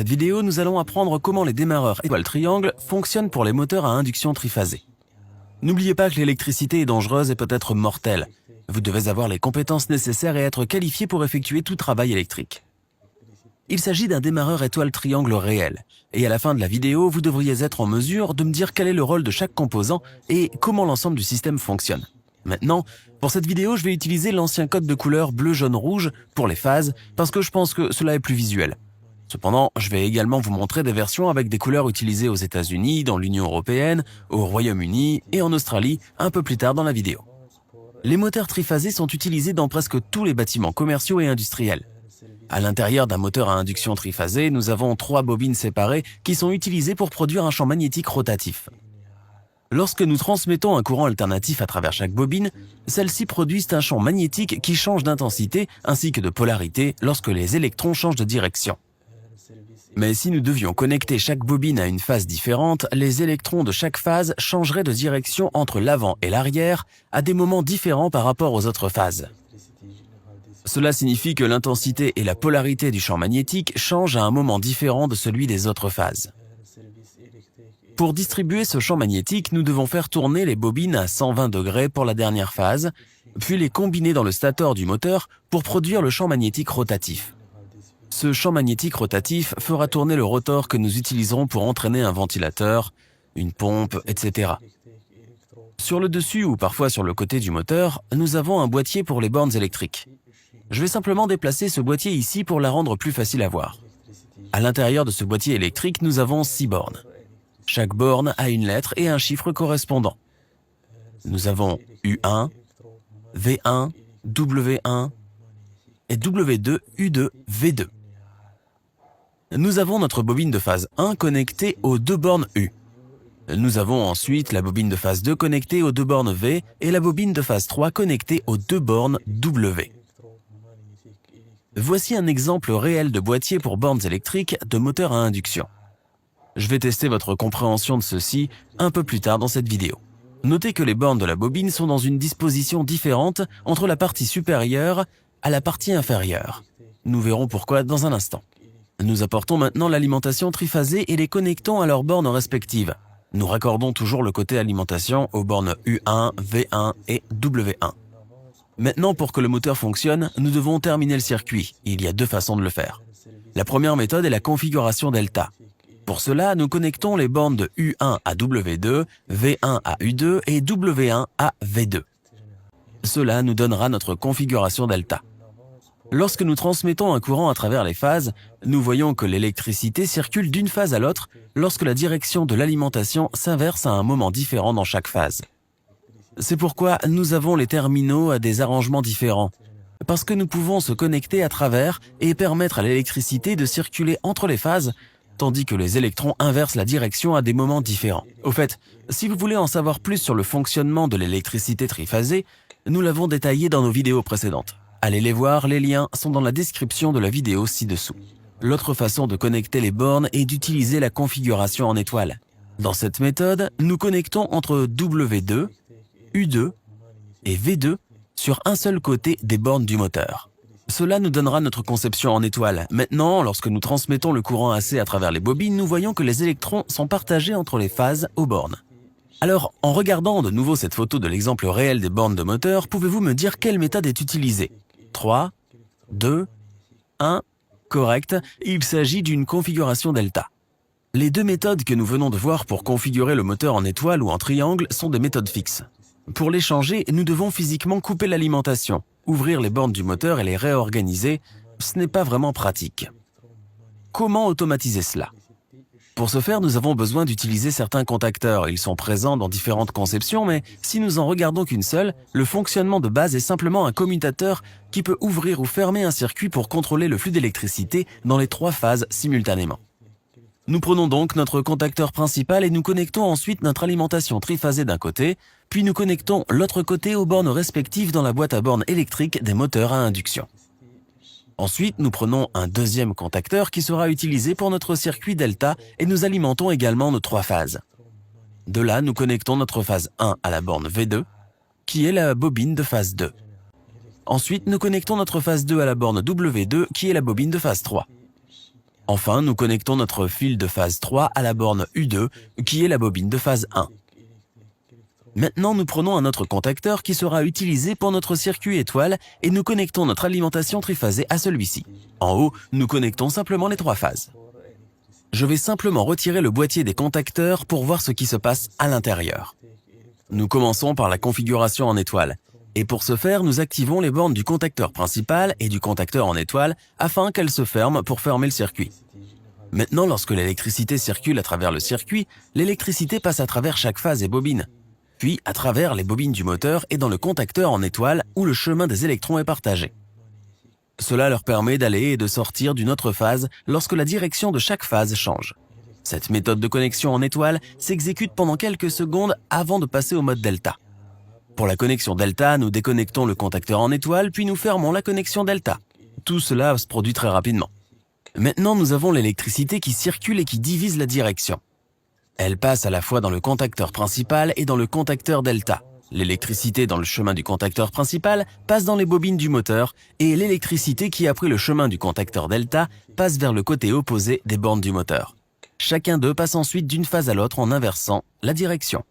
Cette vidéo, nous allons apprendre comment les démarreurs étoile triangle fonctionnent pour les moteurs à induction triphasée. N'oubliez pas que l'électricité est dangereuse et peut être mortelle. Vous devez avoir les compétences nécessaires et être qualifié pour effectuer tout travail électrique. Il s'agit d'un démarreur étoile triangle réel. Et à la fin de la vidéo, vous devriez être en mesure de me dire quel est le rôle de chaque composant et comment l'ensemble du système fonctionne. Maintenant, pour cette vidéo, je vais utiliser l'ancien code de couleur bleu, jaune, rouge pour les phases parce que je pense que cela est plus visuel. Cependant, je vais également vous montrer des versions avec des couleurs utilisées aux États-Unis, dans l'Union européenne, au Royaume-Uni et en Australie un peu plus tard dans la vidéo. Les moteurs triphasés sont utilisés dans presque tous les bâtiments commerciaux et industriels. À l'intérieur d'un moteur à induction triphasée, nous avons 3 bobines séparées qui sont utilisées pour produire un champ magnétique rotatif. Lorsque nous transmettons un courant alternatif à travers chaque bobine, celles-ci produisent un champ magnétique qui change d'intensité ainsi que de polarité lorsque les électrons changent de direction. Mais si nous devions connecter chaque bobine à une phase différente, les électrons de chaque phase changeraient de direction entre l'avant et l'arrière à des moments différents par rapport aux autres phases. Cela signifie que l'intensité et la polarité du champ magnétique changent à un moment différent de celui des autres phases. Pour distribuer ce champ magnétique, nous devons faire tourner les bobines à 120 degrés pour la dernière phase, puis les combiner dans le stator du moteur pour produire le champ magnétique rotatif. Ce champ magnétique rotatif fera tourner le rotor que nous utiliserons pour entraîner un ventilateur, une pompe, etc. Sur le dessus ou parfois sur le côté du moteur, nous avons un boîtier pour les bornes électriques. Je vais simplement déplacer ce boîtier ici pour la rendre plus facile à voir. À l'intérieur de ce boîtier électrique, nous avons 6 bornes. Chaque borne a une lettre et un chiffre correspondant. Nous avons U1, V1, W1 et W2, U2, V2. Nous avons notre bobine de phase 1 connectée aux 2 bornes U. Nous avons ensuite la bobine de phase 2 connectée aux 2 bornes V et la bobine de phase 3 connectée aux 2 bornes W. Voici un exemple réel de boîtier pour bornes électriques de moteur à induction. Je vais tester votre compréhension de ceci un peu plus tard dans cette vidéo. Notez que les bornes de la bobine sont dans une disposition différente entre la partie supérieure à la partie inférieure. Nous verrons pourquoi dans un instant. Nous apportons maintenant l'alimentation triphasée et les connectons à leurs bornes respectives. Nous raccordons toujours le côté alimentation aux bornes U1, V1 et W1. Maintenant, pour que le moteur fonctionne, nous devons terminer le circuit. Il y a 2 façons de le faire. La première méthode est la configuration delta. Pour cela, nous connectons les bornes de U1 à W2, V1 à U2 et W1 à V2. Cela nous donnera notre configuration delta. Lorsque nous transmettons un courant à travers les phases, nous voyons que l'électricité circule d'une phase à l'autre lorsque la direction de l'alimentation s'inverse à un moment différent dans chaque phase. C'est pourquoi nous avons les terminaux à des arrangements différents, parce que nous pouvons se connecter à travers et permettre à l'électricité de circuler entre les phases, tandis que les électrons inversent la direction à des moments différents. Au fait, si vous voulez en savoir plus sur le fonctionnement de l'électricité triphasée, nous l'avons détaillé dans nos vidéos précédentes. Allez les voir, les liens sont dans la description de la vidéo ci-dessous. L'autre façon de connecter les bornes est d'utiliser la configuration en étoile. Dans cette méthode, nous connectons entre W2, U2 et V2 sur un seul côté des bornes du moteur. Cela nous donnera notre conception en étoile. Maintenant, lorsque nous transmettons le courant AC à travers les bobines, nous voyons que les électrons sont partagés entre les phases aux bornes. Alors, en regardant de nouveau cette photo de l'exemple réel des bornes de moteur, pouvez-vous me dire quelle méthode est utilisée? 3, 2, 1, correct, il s'agit d'une configuration delta. Les 2 méthodes que nous venons de voir pour configurer le moteur en étoile ou en triangle sont des méthodes fixes. Pour les changer, nous devons physiquement couper l'alimentation, ouvrir les bornes du moteur et les réorganiser. Ce n'est pas vraiment pratique. Comment automatiser cela? Pour ce faire, nous avons besoin d'utiliser certains contacteurs. Ils sont présents dans différentes conceptions, mais si nous en regardons qu'une seule, le fonctionnement de base est simplement un commutateur qui peut ouvrir ou fermer un circuit pour contrôler le flux d'électricité dans les 3 phases simultanément. Nous prenons donc notre contacteur principal et nous connectons ensuite notre alimentation triphasée d'un côté, puis nous connectons l'autre côté aux bornes respectives dans la boîte à bornes électrique des moteurs à induction. Ensuite, nous prenons un deuxième contacteur qui sera utilisé pour notre circuit delta et nous alimentons également nos 3 phases. De là, nous connectons notre phase 1 à la borne V2, qui est la bobine de phase 2. Ensuite, nous connectons notre phase 2 à la borne W2, qui est la bobine de phase 3. Enfin, nous connectons notre fil de phase 3 à la borne U2, qui est la bobine de phase 1. Maintenant, nous prenons un autre contacteur qui sera utilisé pour notre circuit étoile et nous connectons notre alimentation triphasée à celui-ci. En haut, nous connectons simplement les 3 phases. Je vais simplement retirer le boîtier des contacteurs pour voir ce qui se passe à l'intérieur. Nous commençons par la configuration en étoile. Et pour ce faire, nous activons les bornes du contacteur principal et du contacteur en étoile afin qu'elles se ferment pour fermer le circuit. Maintenant, lorsque l'électricité circule à travers le circuit, l'électricité passe à travers chaque phase et bobine, puis à travers les bobines du moteur et dans le contacteur en étoile où le chemin des électrons est partagé. Cela leur permet d'aller et de sortir d'une autre phase lorsque la direction de chaque phase change. Cette méthode de connexion en étoile s'exécute pendant quelques secondes avant de passer au mode delta. Pour la connexion delta, nous déconnectons le contacteur en étoile puis nous fermons la connexion delta. Tout cela se produit très rapidement. Maintenant, nous avons l'électricité qui circule et qui divise la direction. Elle passe à la fois dans le contacteur principal et dans le contacteur delta. L'électricité dans le chemin du contacteur principal passe dans les bobines du moteur et l'électricité qui a pris le chemin du contacteur delta passe vers le côté opposé des bornes du moteur. Chacun d'eux passe ensuite d'une phase à l'autre en inversant la direction.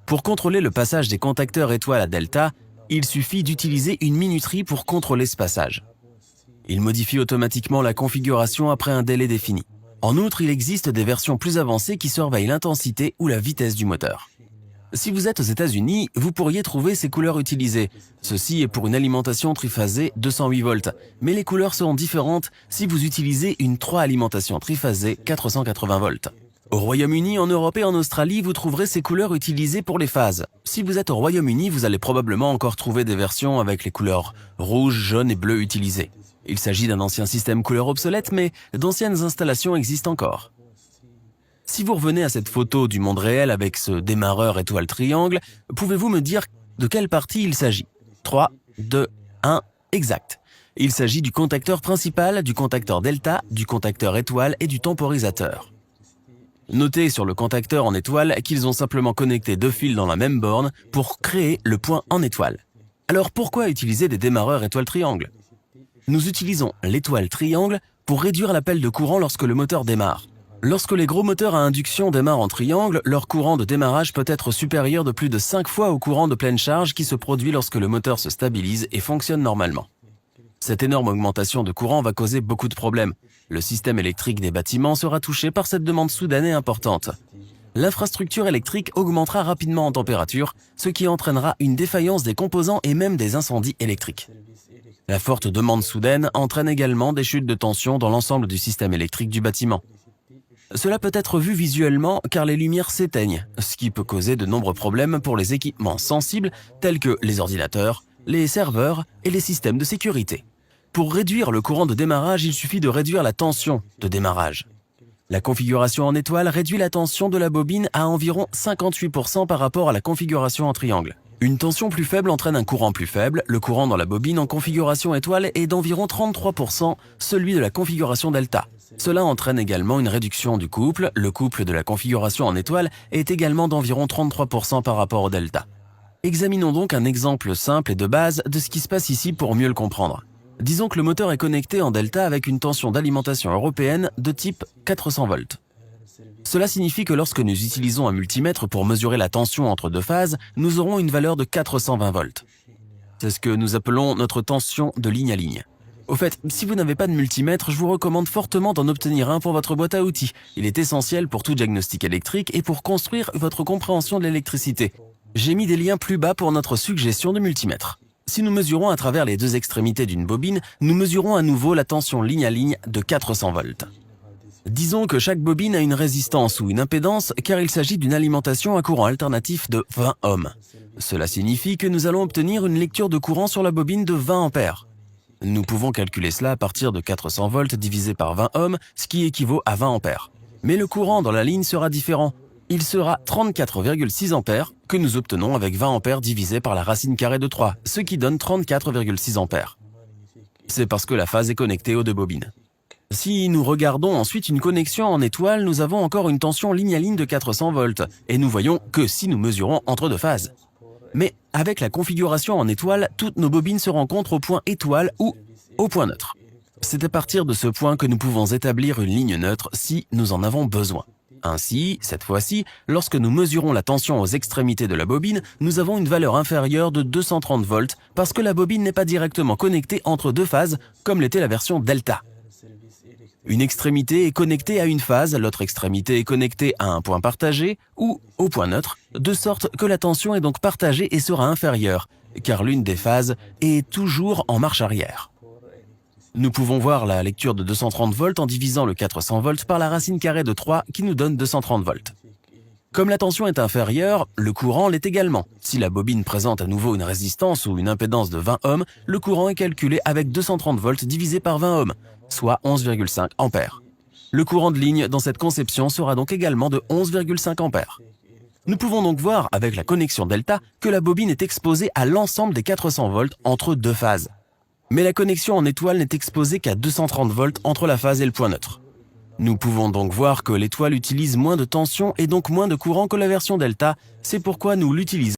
Pour contrôler le passage des contacteurs étoile à delta, il suffit d'utiliser une minuterie pour contrôler ce passage. Il modifie automatiquement la configuration après un délai défini. En outre, il existe des versions plus avancées qui surveillent l'intensité ou la vitesse du moteur. Si vous êtes aux États-Unis, vous pourriez trouver ces couleurs utilisées. Ceci est pour une alimentation triphasée 208 volts, mais les couleurs seront différentes si vous utilisez une 3 alimentation triphasée 480 volts. Au Royaume-Uni, en Europe et en Australie, vous trouverez ces couleurs utilisées pour les phases. Si vous êtes au Royaume-Uni, vous allez probablement encore trouver des versions avec les couleurs rouge, jaune et bleu utilisées. Il s'agit d'un ancien système couleur obsolète, mais d'anciennes installations existent encore. Si vous revenez à cette photo du monde réel avec ce démarreur étoile triangle, pouvez-vous me dire de quelle partie il s'agit? 3, 2, 1, exact. Il s'agit du contacteur principal, du contacteur delta, du contacteur étoile et du temporisateur. Notez sur le contacteur en étoile qu'ils ont simplement connecté 2 fils dans la même borne pour créer le point en étoile. Alors pourquoi utiliser des démarreurs étoile triangle? Nous utilisons l'étoile triangle pour réduire l'appel de courant lorsque le moteur démarre. Lorsque les gros moteurs à induction démarrent en triangle, leur courant de démarrage peut être supérieur de plus de 5 fois au courant de pleine charge qui se produit lorsque le moteur se stabilise et fonctionne normalement. Cette énorme augmentation de courant va causer beaucoup de problèmes. Le système électrique des bâtiments sera touché par cette demande soudaine et importante. L'infrastructure électrique augmentera rapidement en température, ce qui entraînera une défaillance des composants et même des incendies électriques. La forte demande soudaine entraîne également des chutes de tension dans l'ensemble du système électrique du bâtiment. Cela peut être vu visuellement car les lumières s'éteignent, ce qui peut causer de nombreux problèmes pour les équipements sensibles tels que les ordinateurs, les serveurs et les systèmes de sécurité. Pour réduire le courant de démarrage, il suffit de réduire la tension de démarrage. La configuration en étoile réduit la tension de la bobine à environ 58% par rapport à la configuration en triangle. Une tension plus faible entraîne un courant plus faible. Le courant dans la bobine en configuration étoile est d'environ 33%, celui de la configuration delta. Cela entraîne également une réduction du couple. Le couple de la configuration en étoile est également d'environ 33% par rapport au delta. Examinons donc un exemple simple et de base de ce qui se passe ici pour mieux le comprendre. Disons que le moteur est connecté en delta avec une tension d'alimentation européenne de type 400 volts. Cela signifie que lorsque nous utilisons un multimètre pour mesurer la tension entre 2 phases, nous aurons une valeur de 420 volts. C'est ce que nous appelons notre tension de ligne à ligne. Au fait, si vous n'avez pas de multimètre, je vous recommande fortement d'en obtenir un pour votre boîte à outils. Il est essentiel pour tout diagnostic électrique et pour construire votre compréhension de l'électricité. J'ai mis des liens plus bas pour notre suggestion de multimètre. Si nous mesurons à travers les 2 extrémités d'une bobine, nous mesurons à nouveau la tension ligne à ligne de 400 volts. Disons que chaque bobine a une résistance ou une impédance car il s'agit d'une alimentation à courant alternatif de 20 ohms. Cela signifie que nous allons obtenir une lecture de courant sur la bobine de 20 ampères. Nous pouvons calculer cela à partir de 400 volts divisé par 20 ohms, ce qui équivaut à 20 ampères. Mais le courant dans la ligne sera différent. Il sera 34,6 ampères que nous obtenons avec 20 ampères divisé par la racine carrée de 3, ce qui donne 34,6 ampères. C'est parce que la phase est connectée aux 2 bobines. Si nous regardons ensuite une connexion en étoile, nous avons encore une tension ligne à ligne de 400 volts, et nous voyons que si nous mesurons entre 2 phases. Mais avec la configuration en étoile, toutes nos bobines se rencontrent au point étoile ou au point neutre. C'est à partir de ce point que nous pouvons établir une ligne neutre si nous en avons besoin. Ainsi, cette fois-ci, lorsque nous mesurons la tension aux extrémités de la bobine, nous avons une valeur inférieure de 230 volts parce que la bobine n'est pas directement connectée entre deux phases comme l'était la version delta. Une extrémité est connectée à une phase, l'autre extrémité est connectée à un point partagé ou au point neutre, de sorte que la tension est donc partagée et sera inférieure, car l'une des phases est toujours en marche arrière. Nous pouvons voir la lecture de 230 volts en divisant le 400 volts par la racine carrée de 3 qui nous donne 230 volts. Comme la tension est inférieure, le courant l'est également. Si la bobine présente à nouveau une résistance ou une impédance de 20 ohms, le courant est calculé avec 230 volts divisé par 20 ohms, soit 11,5 ampères. Le courant de ligne dans cette conception sera donc également de 11,5 ampères. Nous pouvons donc voir avec la connexion delta que la bobine est exposée à l'ensemble des 400 volts entre deux phases. Mais la connexion en étoile n'est exposée qu'à 230 volts entre la phase et le point neutre. Nous pouvons donc voir que l'étoile utilise moins de tension et donc moins de courant que la version delta, c'est pourquoi nous l'utilisons.